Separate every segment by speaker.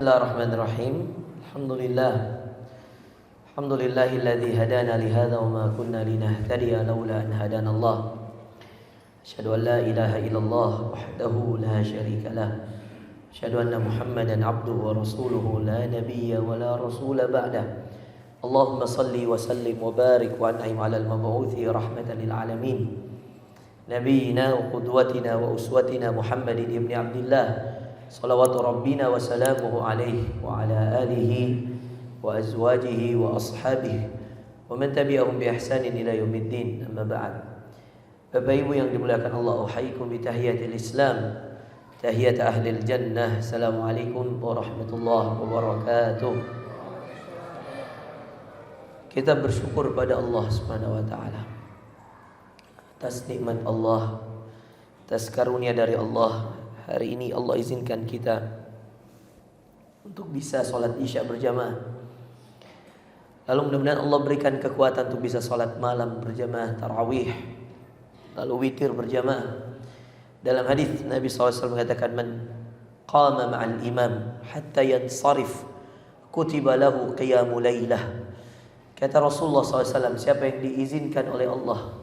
Speaker 1: Bismillahirrahmanirrahim. Alhamdulillahilladzi hadana li hadza wa ma kunna linahtadiya laula an hadana Allah. Asyhadu an la ilaha illallah wahdahu la syarika lah. Asyhadu anna Muhammadan abduhu wa rasuluhu la nabiyya wa la rasula ba'dah. Allahumma salli wa sallim wa barik wa an'im 'alal mab'uthi rahmatan lil alamin. Nabiyyina wa qudwatina wa uswatina Muhammadin ibni Abdillah. Salawatu Rabbina wa salamuhu alaihi wa ala alihi wa azwajihi wa ashabihi wa man tabi'ahum bi ihsanin ila yaumiddin. Amma ba'd. Bapak Ibu yang dimuliakan Allah, uhayyikum bi tahiyatil Islam, tahiyat ahlil jannah. Assalamualaikum warahmatullahi wabarakatuh. Kita bersyukur pada Allah Subhanahu wa taala atas nikmat Allah, atas karunia dari Allah. Hari ini Allah izinkan kita untuk bisa sholat isya berjamaah. Lalu mudah-mudahan Allah berikan kekuatan untuk bisa sholat malam berjamaah, tarawih, lalu witir berjamaah. Dalam hadis Nabi SAW mengatakan, man qama ma'al imam hatta yansarif kutiba lahu qiyamu laylah. Kata Rasulullah SAW, siapa yang diizinkan oleh Allah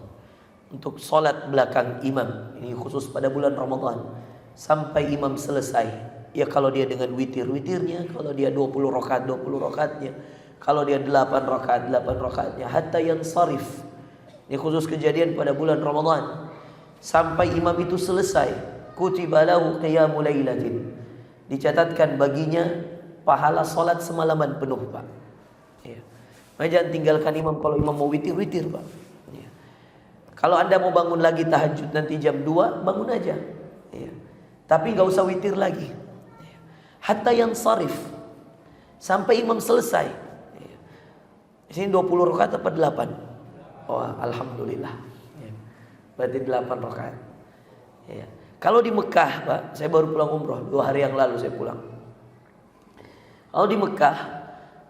Speaker 1: untuk sholat belakang imam, ini khusus pada bulan Ramadan, sampai imam selesai. Ya kalau dia dengan witirnya, kalau dia 20 rakaat 20 rakaatnya, kalau dia 8 rakaat 8 rakaatnya, hatta yansarif. Ini khusus kejadian pada bulan Ramadan. Sampai imam itu selesai, kutiba lahu qiyamu lailatin. Dicatatkan baginya pahala salat semalaman penuh, Pak. Ya. Jangan tinggalkan imam kalau imam mau witir, Pak. Ya. Kalau Anda mau bangun lagi tahajud nanti jam 2, bangun aja. Ya. Tapi gak usah witir lagi. Hatta yansarif, sampai imam selesai. Di sini 20 rakaat apa 8? Oh, alhamdulillah. Berarti 8 rakaat. Kalau di Mekah, Pak, saya baru pulang umroh 2 hari yang lalu saya pulang. Kalau di Mekah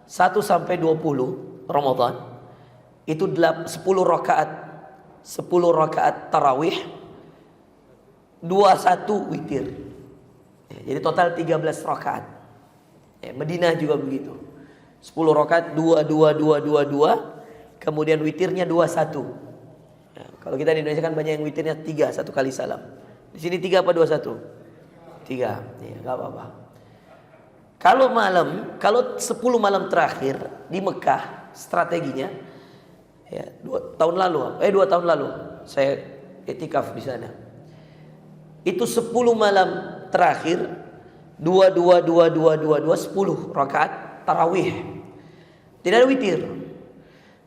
Speaker 1: 1 sampai 20 Ramadan itu 10 rakaat. 10 rakaat tarawih, 21 witir. Jadi total 13 rakaat. Madinah juga begitu. 10 rakaat 2 2 2 2 2, kemudian witirnya 21. Kalau kita di Indonesia kan banyak yang witirnya 3, 1 kali salam. Di sini 3 apa 21? 3. Enggak apa-apa. Kalau 10 malam terakhir di Mekah, strateginya 2 tahun lalu saya iktikaf di sana. Itu 10 malam terakhir 2 2 2 2 2 2 10 rakaat tarawih. Tidak ada witir.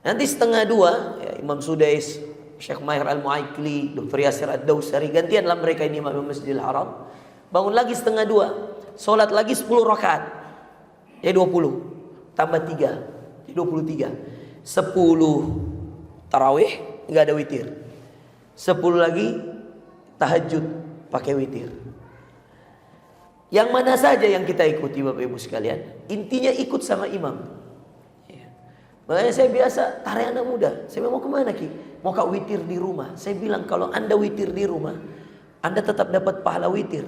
Speaker 1: Nanti setengah 2 Imam Sudais, Syekh Mahir Al-Mu'aikli, Dr. Yasir Ad-Dawsari, gantianlah mereka ini imam Masjidil Haram. Bangun lagi setengah 2, salat lagi 10 rakaat. 20 tambah 3, 23. 10 tarawih enggak ada witir. 10 lagi tahajud pakai witir. Yang mana saja yang kita ikuti Bapak Ibu sekalian, intinya ikut sama imam. Makanya saya biasa tarik anak muda, saya mau kemana Ki? Mau kak witir di rumah. Saya bilang kalau Anda witir di rumah, Anda tetap dapat pahala witir.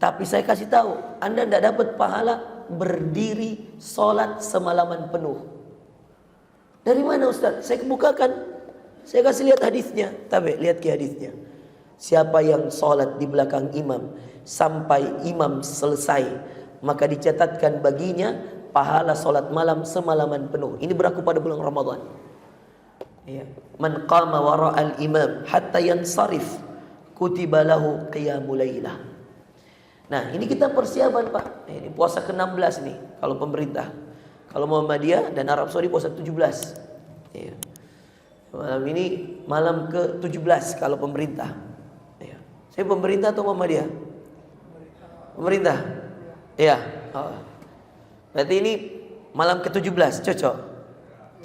Speaker 1: Tapi saya kasih tahu, Anda tidak dapat pahala berdiri sholat semalaman penuh. Dari mana Ustaz? Saya kebukakan, saya kasih lihat hadisnya. Tapi lihat ke hadisnya. Siapa yang sholat di belakang imam sampai imam selesai, maka dicatatkan baginya pahala sholat malam semalaman penuh. Ini berlaku pada bulan Ramadan. Man qama wara'al imam hatta yansarif kutiba lahu qiyamu laylah. Nah, ini kita persiapan, Pak. Ini puasa ke-16 nih kalau pemerintah. Kalau Muhammadiyah dan Arab Saudi puasa 17. Malam ini malam ke-17 kalau pemerintah. Saya pemerintah atau Muhammadiyah? Pemerintah. Iya. Oh. Berarti ini malam ke-17, cocok?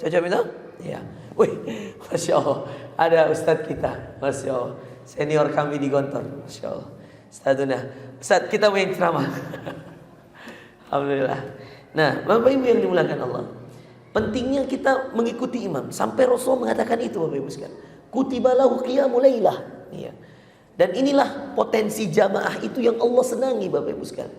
Speaker 1: Cocok itu? Iya. Wih, Masya Allah. Ada Ustadz kita, Masya Allah. Senior kami di Gontor, Masya Allah. Ustadz, kita mau yang ceramah. Alhamdulillah. Nah, Bapak Ibu yang dimuliakan Allah, pentingnya kita mengikuti imam. Sampai Rasul mengatakan itu Bapak Ibu sekalian. Kutiba lahu qiyamul lailah. Iya. Dan inilah potensi jamaah itu yang Allah senangi Bapak Ibu sekalian.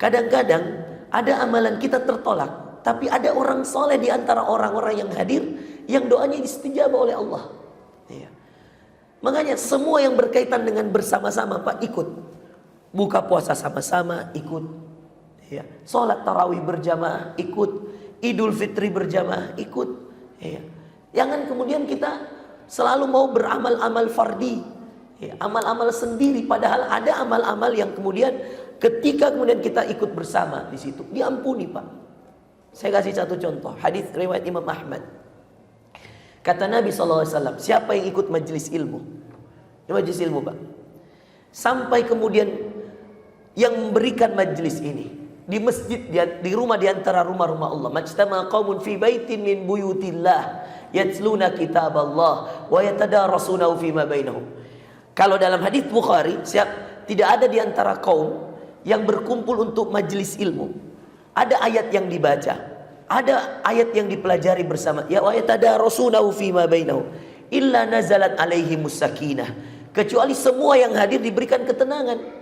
Speaker 1: Kadang-kadang Ada amalan kita tertolak, tapi ada orang soleh di antara orang-orang yang hadir yang doanya istijabah oleh Allah. Ya. Makanya semua yang berkaitan dengan bersama-sama Pak, ikut. Buka puasa sama-sama, ikut. Ya. Sholat tarawih berjamaah, ikut. Idul Fitri berjamaah, ikut. Ya. Jangan kemudian kita selalu mau beramal-amal fardi, ya, amal-amal sendiri, padahal ada amal-amal yang kemudian ketika kemudian kita ikut bersama di situ diampuni Pak. Saya kasih satu contoh, hadis riwayat Imam Ahmad. Kata Nabi SAW, siapa yang ikut majelis ilmu? Majelis ilmu Pak. Sampai kemudian yang memberikan majelis ini di masjid, di rumah di antara rumah-rumah Allah. Majtama qaumun fi baitin min buyutillah yatluna kitab Allah wa yatadarasunahu fima bainahum. Kalau dalam hadis Bukhari, tidak ada di antara kaum yang berkumpul untuk majelis ilmu. Ada ayat yang dibaca, ada ayat yang dipelajari bersama. Ya wa yatadarasunahu fima bainahum illa nazalat alaihimus sakinah. Kecuali semua yang hadir diberikan ketenangan.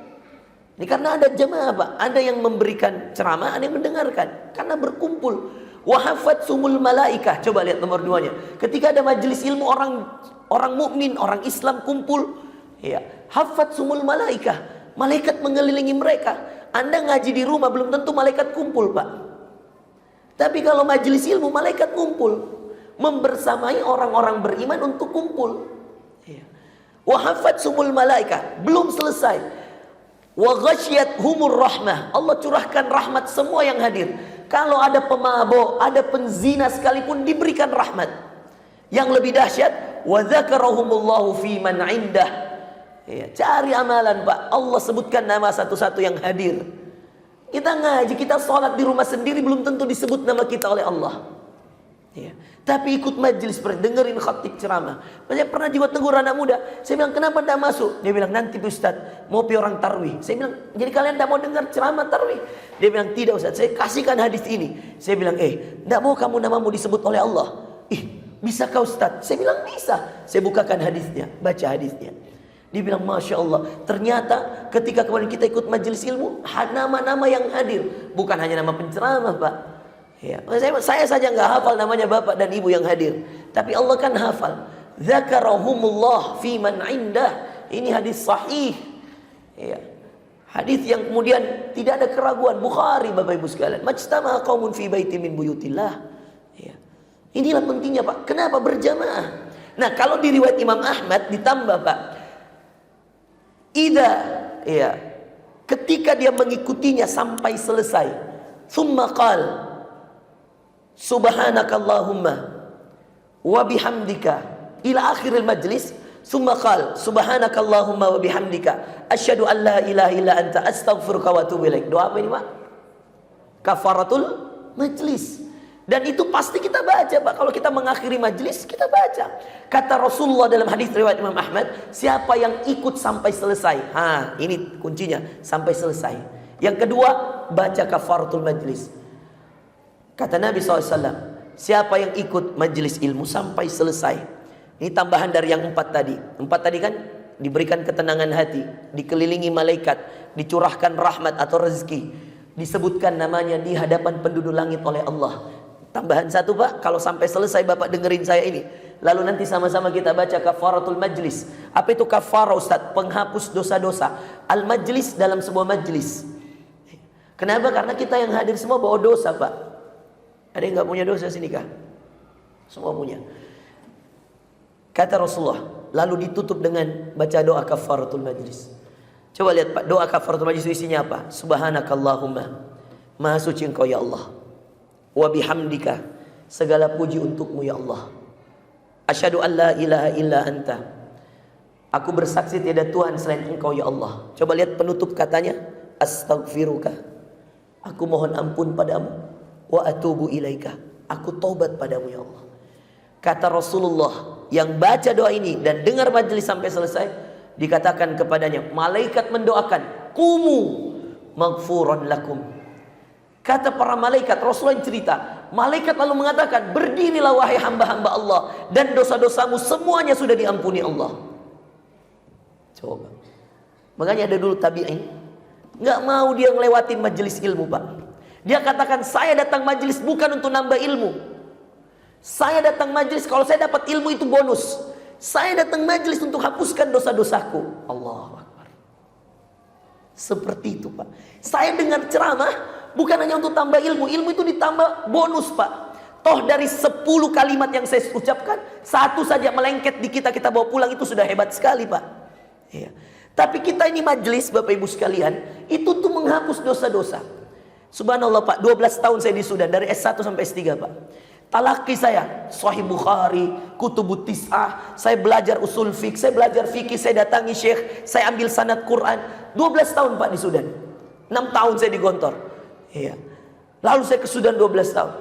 Speaker 1: Ini karena ada jamaah Pak, ada yang memberikan ceramah, ada yang mendengarkan. Karena berkumpul. Wahafat sumul malaikah. Coba lihat nomor 2-nya. Ketika ada majelis ilmu, orang mukmin, orang Islam kumpul, ya, hafat sumul malaikah. Malaikat mengelilingi mereka. Anda ngaji di rumah belum tentu malaikat kumpul Pak. Tapi kalau majelis ilmu, malaikat kumpul, membersamai orang-orang beriman untuk kumpul. Ya. Wahafat sumul malaikah. Belum selesai. Wa ghasyiyathumur rahmah. Allah curahkan rahmat semua yang hadir. Kalau ada pemabuk, ada penzina sekalipun diberikan rahmat. Yang lebih dahsyat, wa dzakarahumullahu fi man 'indah. Ya, cari amalan Pak. Allah sebutkan nama satu-satu yang hadir. Kita ngaji, kita sholat di rumah sendiri belum tentu disebut nama kita oleh Allah. Ya. Tapi ikut majelis, dengerin khatib ceramah. Saya pernah juga tegur anak muda. Saya bilang, kenapa tidak masuk? Dia bilang, nanti Ustaz, mau pi orang tarwih. Saya bilang, jadi kalian tidak mau dengar ceramah tarwih? Dia bilang, tidak Ustaz, saya kasihkan hadis ini. Saya bilang, tidak mau kamu namamu disebut oleh Allah? Bisa kau Ustaz? Saya bilang, bisa. Saya bukakan hadisnya, baca hadisnya. Dia bilang, Masya Allah, ternyata ketika kemarin kita ikut majelis ilmu, nama-nama yang hadir, bukan hanya nama penceramah Pak. Ya, saya saja nggak hafal namanya bapak dan ibu yang hadir, tapi Allah kan hafal. Dzakarahumullah fi man 'indah. Ini hadis sahih. Ya. Hadis yang kemudian tidak ada keraguan. Bukhari Bapak Ibu sekalian. Majtama qaumun fi baitin min buyutillah. Ya. Inilah pentingnya Pak. Kenapa berjamaah? Nah, kalau di riwayat Imam Ahmad ditambah Pak. Ya, ketika dia mengikutinya sampai selesai, tsumma qala Subhanakallahumma wa bihamdika ila akhiril majlis, summa qala subhanakallahumma wa bihamdika asyhadu an la ilaha illa anta astaghfiruka wa atubu ilaik. Doa apa ini Pak? Kafaratul majlis. Dan itu pasti kita baca Pak. Kalau kita mengakhiri majlis, kita baca. Kata Rasulullah dalam hadis riwayat Imam Ahmad, siapa yang ikut sampai selesai, ini kuncinya, sampai selesai. Yang kedua, baca kafaratul majlis. Kata Nabi SAW, siapa yang ikut majelis ilmu sampai selesai. Ini tambahan dari yang 4 tadi. 4 tadi kan diberikan ketenangan hati, dikelilingi malaikat, dicurahkan rahmat atau rezeki, disebutkan namanya di hadapan penduduk langit oleh Allah. Tambahan 1 Pak, kalau sampai selesai Bapak dengerin saya ini, lalu nanti sama-sama kita baca kafaratul majlis. Apa itu kafarah Ustaz? Penghapus dosa-dosa. Al-majlis dalam sebuah majlis. Kenapa? Karena kita yang hadir semua bawa dosa Pak. Ada yang nggak punya dosa sini kah? Semua punya. Kata Rasulullah, lalu ditutup dengan baca doa kafaratul majlis. Coba lihat Pak, doa kafaratul majlis isinya apa? Subhanakallahumma, maha suci Engkau ya Allah. Wa bihamdika, segala puji untukmu ya Allah. Asyhadu an la ilaha illa anta, aku bersaksi tiada Tuhan selain Engkau ya Allah. Coba lihat penutup katanya, astaghfiruka, aku mohon ampun padamu. Wa atubu ilaika, aku taubat padamu ya Allah. Kata Rasulullah, yang baca doa ini dan dengar majelis sampai selesai, dikatakan kepadanya, malaikat mendoakan, kumu maghfuran lakum. Kata para malaikat, Rasulullah yang cerita, malaikat lalu mengatakan, berdirilah wahai hamba-hamba Allah, dan dosa-dosamu semuanya sudah diampuni Allah. Coba. Makanya ada dulu tabi'in, nggak mau dia ngelewatin majelis ilmu Pak. Dia katakan, saya datang majelis bukan untuk nambah ilmu. Saya datang majelis kalau saya dapat ilmu itu bonus. Saya datang majelis untuk hapuskan dosa-dosaku. Allahu Akbar. Seperti itu, Pak. Saya dengar ceramah bukan hanya untuk tambah ilmu. Ilmu itu ditambah bonus, Pak. Toh dari 10 kalimat yang saya ucapkan, satu saja melengket di kita bawa pulang, itu sudah hebat sekali, Pak. Iya. Tapi kita ini majelis, Bapak Ibu sekalian, itu tuh menghapus dosa-dosa. Subhanallah, Pak, 12 tahun saya di Sudan, dari S1 sampai S3, Pak. Talaki saya, Sahih Bukhari, Kutubut Tis'ah, saya belajar usul fiqh, saya belajar fikih, saya datangi syekh, saya ambil sanad Quran. 12 tahun, Pak, di Sudan. 6 tahun saya di Gontor. Iya. Lalu saya ke Sudan 12 tahun.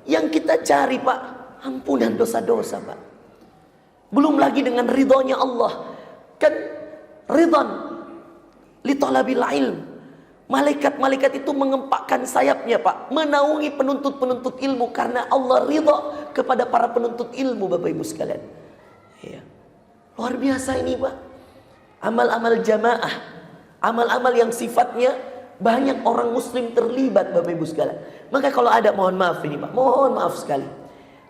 Speaker 1: Yang kita cari, Pak, ampunan dosa-dosa, Pak. Belum lagi dengan ridhonya Allah. Kan ridhan li talabil ilm. Malaikat-malaikat itu mengempakkan sayapnya, Pak, menaungi penuntut-penuntut ilmu karena Allah ridha kepada para penuntut ilmu, Bapak Ibu sekalian. Iya. Luar biasa ini, Pak. Amal-amal jamaah, amal-amal yang sifatnya banyak orang muslim terlibat, Bapak Ibu sekalian. Maka kalau ada, mohon maaf ini, Pak, mohon maaf sekali.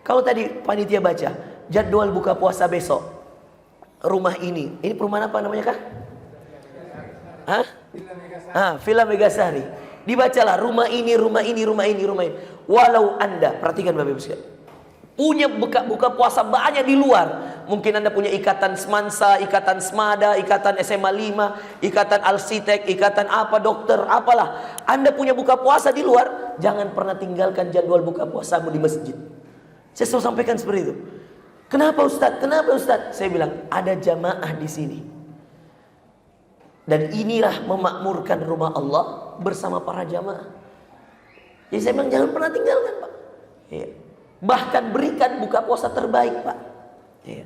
Speaker 1: Kalau tadi panitia baca jadwal buka puasa besok, rumah ini perumahan apa namanya kah? Villa Megasari. Dibacalah rumah ini. Walau Anda, perhatikan Bapak Ibu sekalian, punya buka puasa banyak di luar. Mungkin Anda punya ikatan Semansa, ikatan Semada, ikatan SMA 5, ikatan Alsitek, ikatan apa dokter, apalah. Anda punya buka puasa di luar, jangan pernah tinggalkan jadwal buka puasamu di masjid. Saya selalu sampaikan seperti itu. Kenapa Ustaz? Saya bilang, ada jamaah di sini. Dan inilah memakmurkan rumah Allah bersama para jamaah. Jadi saya bilang, jangan pernah tinggalkan, Pak. Iya. Bahkan berikan buka puasa terbaik, Pak. Iya.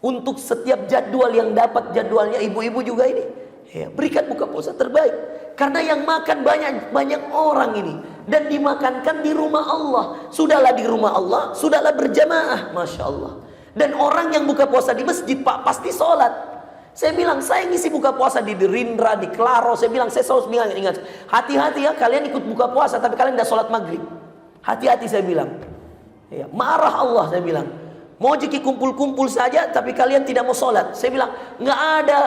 Speaker 1: Untuk setiap jadwal yang dapat jadwalnya ibu-ibu juga ini, iya, berikan buka puasa terbaik. Karena yang makan banyak orang ini, dan dimakankan di rumah Allah. Sudahlah di rumah Allah, sudahlah berjamaah, Masya Allah. Dan orang yang buka puasa di masjid, Pak, pasti sholat. Saya bilang, saya ngisi buka puasa di Rindra, di Klaro. Saya bilang, saya selalu bilang, ingat, hati-hati ya, kalian ikut buka puasa tapi kalian tidak sholat maghrib. Hati-hati, saya bilang. Ya, marah Allah, saya bilang. Mau jadi kumpul-kumpul saja tapi kalian tidak mau sholat. Saya bilang, nggak ada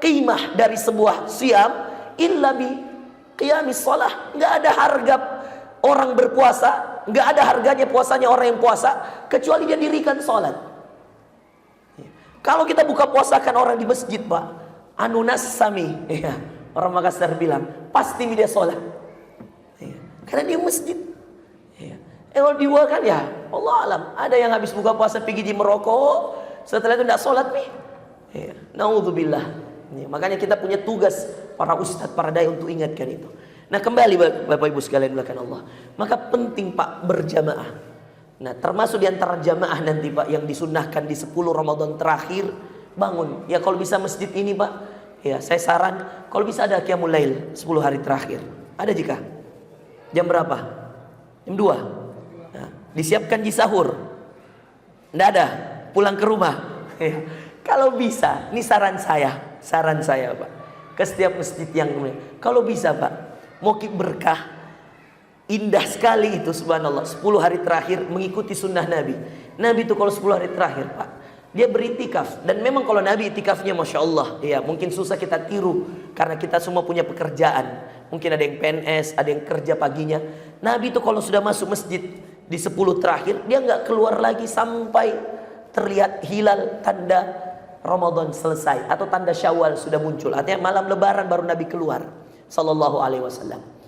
Speaker 1: qimah dari sebuah siam illa bi qiyamis shalah. Nggak ada harga orang berpuasa, nggak ada harganya puasanya orang yang puasa kecuali dia dirikan sholat. Kalau kita buka puasakan orang di masjid, Pak, anunas sami, ya, orang Makassar bilang, pasti dia sholat, ya, karena dia masjid. Ya. Kalau di luar kan ya, Allah alam, ada yang habis buka puasa pergi di merokok, setelah itu tidak sholat nih. Ya. Naudzubillah. Ya, makanya kita punya tugas para ustadz, para dai untuk ingatkan itu. Nah, kembali Bapak Ibu sekalian belakang Allah, maka penting, Pak, berjamaah. Nah, termasuk di antara jamaah nanti, Pak, yang disunnahkan di 10 Ramadan terakhir, bangun. Ya kalau bisa masjid ini, Pak, ya saya saran kalau bisa ada qiyamul lail 10 hari terakhir. Ada jika? Jam berapa? Jam 2. Nah, disiapkan di sahur. Tidak ada, pulang ke rumah. Ya. Kalau bisa, ini saran saya, Pak, ke setiap masjid yang kalau bisa, Pak, mau berkah. Indah sekali itu, subhanallah, 10 hari terakhir mengikuti sunnah Nabi. Nabi itu kalau 10 hari terakhir, Pak, dia beritikaf. Dan memang kalau Nabi itikafnya Masya Allah, ya mungkin susah kita tiru karena kita semua punya pekerjaan. Mungkin ada yang PNS, ada yang kerja paginya. Nabi itu kalau sudah masuk masjid di 10 terakhir, dia nggak keluar lagi sampai terlihat hilal, tanda Ramadan selesai atau tanda Syawal sudah muncul. Artinya malam Lebaran baru Nabi keluar sallallahu alaihi wasallam.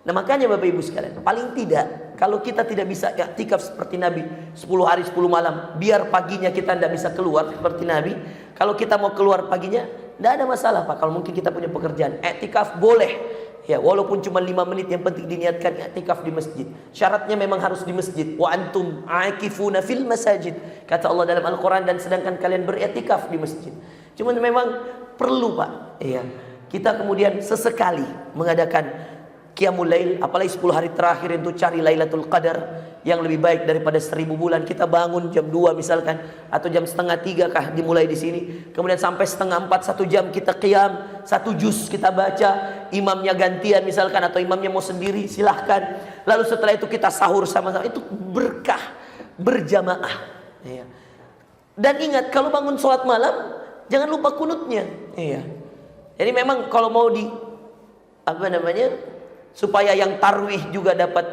Speaker 1: Nah, makanya Bapak Ibu sekalian, paling tidak kalau kita tidak bisa i'tikaf seperti Nabi 10 hari 10 malam, biar paginya kita tidak bisa keluar seperti Nabi. Kalau kita mau keluar paginya, tidak ada masalah, Pak. Kalau mungkin kita punya pekerjaan, i'tikaf boleh. Ya, walaupun cuma 5 menit, yang penting diniatkan i'tikaf di masjid. Syaratnya memang harus di masjid. Wa antum aakifuna fil masajid. Kata Allah dalam Al-Qur'an, dan sedangkan kalian beriktikaf di masjid. Cuma memang perlu, Pak, ya, kita kemudian sesekali mengadakan qiyamul lail, apalagi 10 hari terakhir itu cari Lailatul Qadar yang lebih baik daripada 1000 bulan. Kita bangun jam 2 misalkan, atau jam setengah 3 kah dimulai di sini. Kemudian sampai setengah 4, 1 jam kita qiyam, 1 juz kita baca. imamnya gantian misalkan, atau imamnya mau sendiri, silahkan. Lalu setelah itu kita sahur sama-sama, itu berkah berjamaah. Ya. Dan ingat, kalau bangun sholat malam jangan lupa kunutnya. Iya. Jadi memang kalau mau supaya yang tarwih juga dapat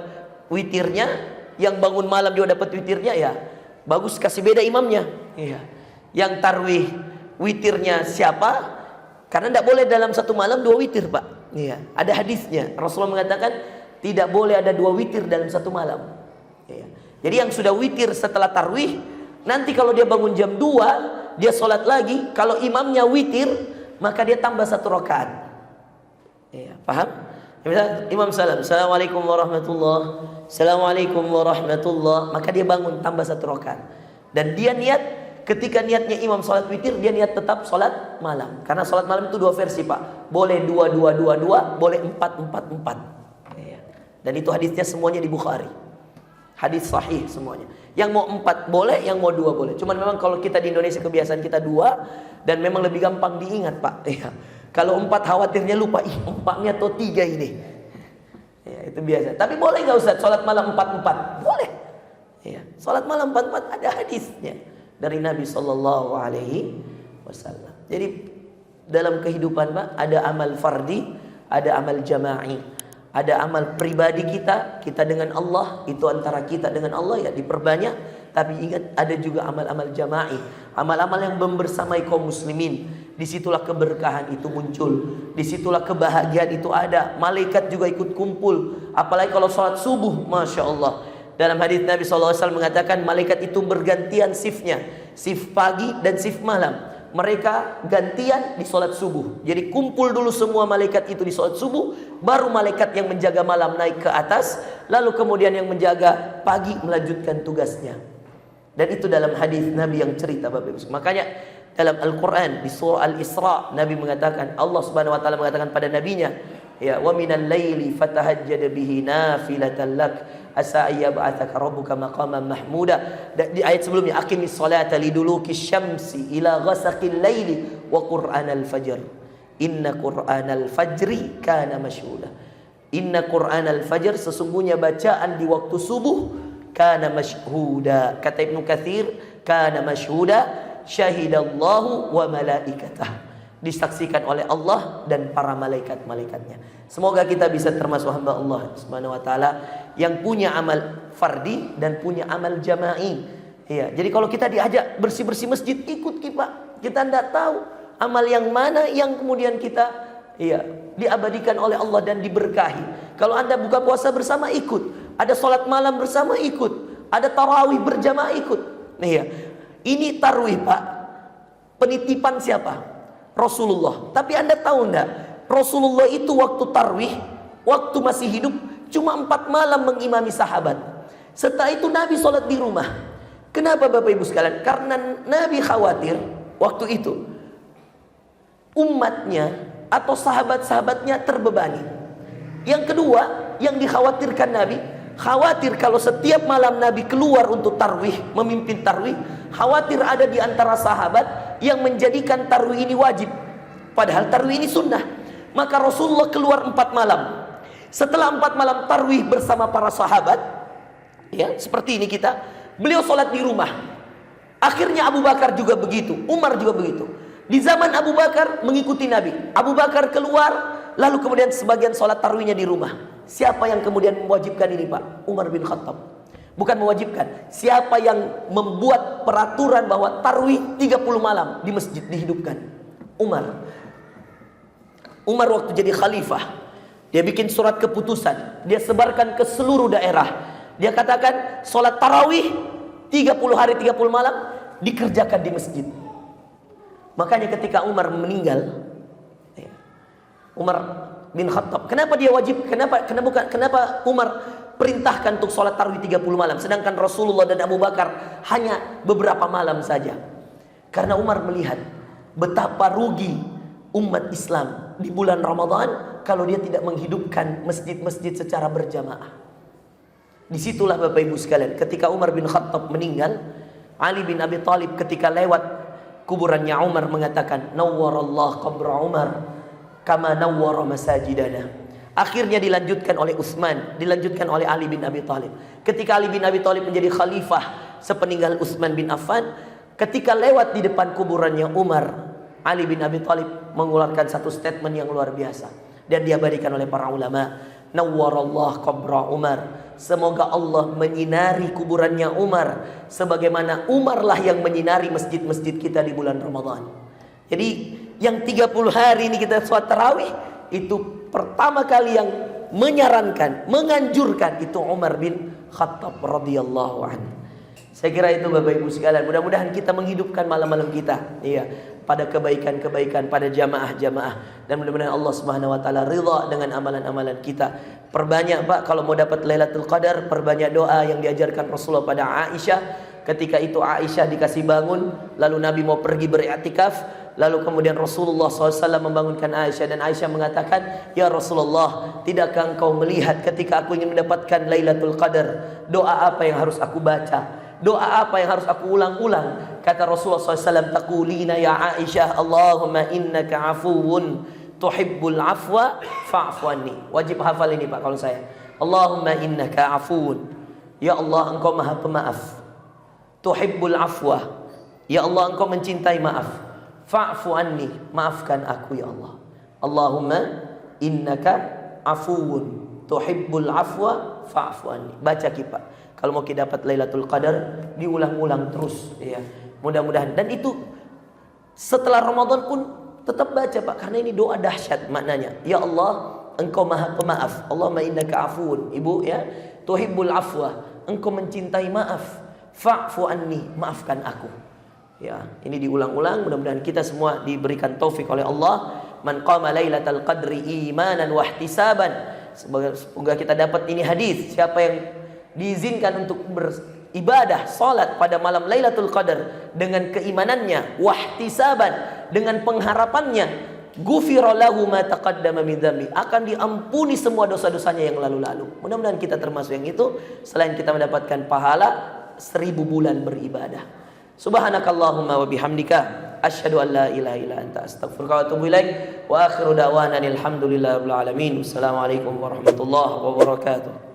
Speaker 1: witirnya, yang bangun malam juga dapat witirnya, ya bagus kasih beda imamnya. Iya. Yang tarwih witirnya siapa? Karena tidak boleh dalam satu malam 2 witir, Pak. Iya. Ada hadisnya. Rasulullah mengatakan tidak boleh ada 2 witir dalam satu malam. Iya. Jadi yang sudah witir setelah tarwih, nanti kalau dia bangun jam 2, dia sholat lagi. Kalau imamnya witir, maka dia tambah 1 rakaat. Iya, paham? Misalnya imam salam, assalamualaikum warahmatullah, assalamualaikum warahmatullah, maka dia bangun tambah 1 rakaat. Dan dia niat, ketika niatnya imam sholat witir, dia niat tetap sholat malam. Karena sholat malam itu 2 versi, Pak. Boleh 2-2-2-2, boleh 4-4-4. Iya. Dan itu hadisnya semuanya di Bukhari. Hadis sahih semuanya. Yang mau 4 boleh, yang mau 2 boleh. Cuman memang kalau kita di Indonesia kebiasaan kita 2, dan memang lebih gampang diingat, Pak. Ya. Kalau 4 khawatirnya lupa, 4-nya atau 3 ini. Ya, itu biasa. Tapi boleh nggak Ustaz sholat malam 4-4? Boleh. Ya. Sholat malam 4-4 ada hadisnya dari Nabi Sallallahu Alaihi Wasallam. Jadi dalam kehidupan, Pak, ada amal fardi, ada amal jama'i. Ada amal pribadi kita dengan Allah, itu antara kita dengan Allah, ya diperbanyak. Tapi ingat, ada juga amal-amal jama'i, amal-amal yang membersamai kaum muslimin. Disitulah keberkahan itu muncul, disitulah kebahagiaan itu ada. Malaikat juga ikut kumpul. Apalagi kalau sholat subuh, Masya Allah. Dalam hadis Nabi SAW mengatakan, malaikat itu bergantian shiftnya, shift pagi dan shift malam. Mereka gantian di sholat subuh. Jadi kumpul dulu semua malaikat itu di sholat subuh, baru malaikat yang menjaga malam naik ke atas, lalu kemudian yang menjaga pagi melanjutkan tugasnya. Dan itu dalam hadis Nabi yang cerita, Bapak Ibu. Makanya dalam Al-Quran di surah Al-Isra, Nabi mengatakan, Allah Subhanahu Wa Taala mengatakan pada nabinya, ya, wa minal laili fatahajjad bihi nafilatan lak asa ayyab'atsaka rabbuka maqaman mahmuda. Di ayat sebelumnya, aqimis salata liduluki syamsi ila ghasaqil laili wa qur'anal fajr inna qur'anal fajri kana mashhuda. Inna qur'anal fajr, sesungguhnya bacaan di waktu subuh, kana mashhuda. Kata Ibnu Katsir, kana mashhuda syahidallahu wa malaikatah, disaksikan oleh Allah dan para malaikat-malaikatnya. Semoga kita bisa termasuk hamba Allah Subhanahu wa taala yang punya amal fardi dan punya amal jama'i. Ya, jadi kalau kita diajak bersih-bersih masjid, ikut kita. Kita tidak tahu amal yang mana yang kemudian kita diabadikan oleh Allah dan diberkahi. Kalau Anda buka puasa bersama, ikut. Ada sholat malam bersama, ikut. Ada tarawih berjamaah, ikut. Iya. Ini tarawih, Pak. Penitipan siapa? Rasulullah. Tapi Anda tahu enggak, Rasulullah itu waktu tarwih, waktu masih hidup, cuma 4 malam mengimami sahabat. Setelah itu Nabi sholat di rumah. Kenapa Bapak Ibu sekalian? Karena Nabi khawatir waktu itu umatnya atau sahabat-sahabatnya terbebani. Yang kedua, yang dikhawatirkan Nabi, khawatir kalau setiap malam Nabi keluar untuk tarwih, memimpin tarwih, khawatir ada di antara sahabat yang menjadikan tarwih ini wajib, padahal tarwih ini sunnah. Maka Rasulullah keluar 4 malam. Setelah 4 malam tarwih bersama para sahabat, ya seperti ini kita, beliau sholat di rumah. Akhirnya Abu Bakar juga begitu, Umar juga begitu. Di zaman Abu Bakar mengikuti Nabi, Abu Bakar keluar, lalu kemudian sebagian sholat tarwihnya di rumah. Siapa yang kemudian mewajibkan ini, Pak? Umar bin Khattab. Bukan mewajibkan, siapa yang membuat peraturan bahwa tarwih 30 malam di masjid dihidupkan? Umar. Umar waktu jadi khalifah, dia bikin surat keputusan, dia sebarkan ke seluruh daerah. Dia katakan sholat tarawih 30 hari 30 malam dikerjakan di masjid. Makanya ketika Umar meninggal, Umar bin Khattab, kenapa dia wajib? Kenapa Umar perintahkan untuk sholat tarawih 30 malam, sedangkan Rasulullah dan Abu Bakar hanya beberapa malam saja? Karena Umar melihat betapa rugi umat Islam di bulan Ramadan kalau dia tidak menghidupkan masjid-masjid secara berjamaah. Disitulah Bapak Ibu sekalian, ketika Umar bin Khattab meninggal, Ali bin Abi Thalib ketika lewat kuburannya Umar mengatakan, nawwarallah qabra Umar, kama nawwara masajidana. Akhirnya dilanjutkan oleh Utsman, dilanjutkan oleh Ali bin Abi Thalib. Ketika Ali bin Abi Thalib menjadi khalifah sepeninggal Utsman bin Affan, ketika lewat di depan kuburannya Umar, Ali bin Abi Thalib mengeluarkan satu statement yang luar biasa dan diabadikan oleh para ulama. Nawwarallah qabra Umar. Semoga Allah menyinari kuburannya Umar sebagaimana Umarlah yang menyinari masjid-masjid kita di bulan Ramadan. Jadi yang 30 hari ini kita sholat tarawih, itu pertama kali yang menyarankan, menganjurkan itu Umar bin Khattab radhiyallahu anhu. Saya kira itu Bapak Ibu sekalian. Mudah-mudahan kita menghidupkan malam-malam kita, iya, pada kebaikan-kebaikan, pada jamaah-jamaah, dan mudah-mudahan Allah Subhanahu wa taala ridha dengan amalan-amalan kita. Perbanyak Pak kalau mau dapat Lailatul Qadar, perbanyak doa yang diajarkan Rasulullah pada Aisyah. Ketika itu Aisyah dikasih bangun, lalu Nabi mau pergi beriktikaf, lalu kemudian Rasulullah SAW membangunkan Aisyah, dan Aisyah mengatakan, "Ya Rasulullah, tidakkah engkau melihat ketika aku ingin mendapatkan Lailatul Qadar, doa apa yang harus aku baca? Doa apa yang harus aku ulang-ulang?" Kata Rasulullah SAW, "Taqulina ya Aisyah, Allahumma innaka afuwun tuhibbul afwa fa'fu anni." Wajib hafal ini Pak kalau saya. Allahumma innaka afuwun. Ya Allah, engkau maha pemaaf. Tuhibbul afwa. Ya Allah, engkau mencintai maaf. Fa'fu anni, maafkan aku ya Allah. Allahumma innaka afuwun tuhibbul afwa fa'fu anni. Baca Pak. Kalau mau kita dapat Lailatul Qadar, diulang-ulang terus ya. Mudah-mudahan, dan itu setelah Ramadan pun tetap baca Pak, karena ini doa dahsyat maknanya. Ya Allah, engkau maha pemaaf. Allahumma innaka afuwun, Ibu ya. Tuhibbul afwa, engkau mencintai maaf. Fa'fu anni, maafkan aku. Ya, ini diulang-ulang. Mudah-mudahan kita semua diberikan taufik oleh Allah. Man qama lailatal qadri imanan wa ihtisaban. Semoga kita dapat ini hadis. Siapa yang diizinkan untuk beribadah, salat pada malam Lailatul Qadar dengan keimanannya, wa ihtisaban, dengan pengharapannya, ghufira lahu ma taqaddama min dzambi, akan diampuni semua dosa-dosanya yang lalu-lalu. Mudah-mudahan kita termasuk yang itu. Selain kita mendapatkan pahala 1000 bulan beribadah. Subhanakallahumma wa bihamdika asyhadu an la ilaha illa anta astaghfiruka wa atubu ilaik. Wa akhiru da'wana alhamdulillahi rabbil alamin. Wassalamualaikum warahmatullahi wabarakatuh.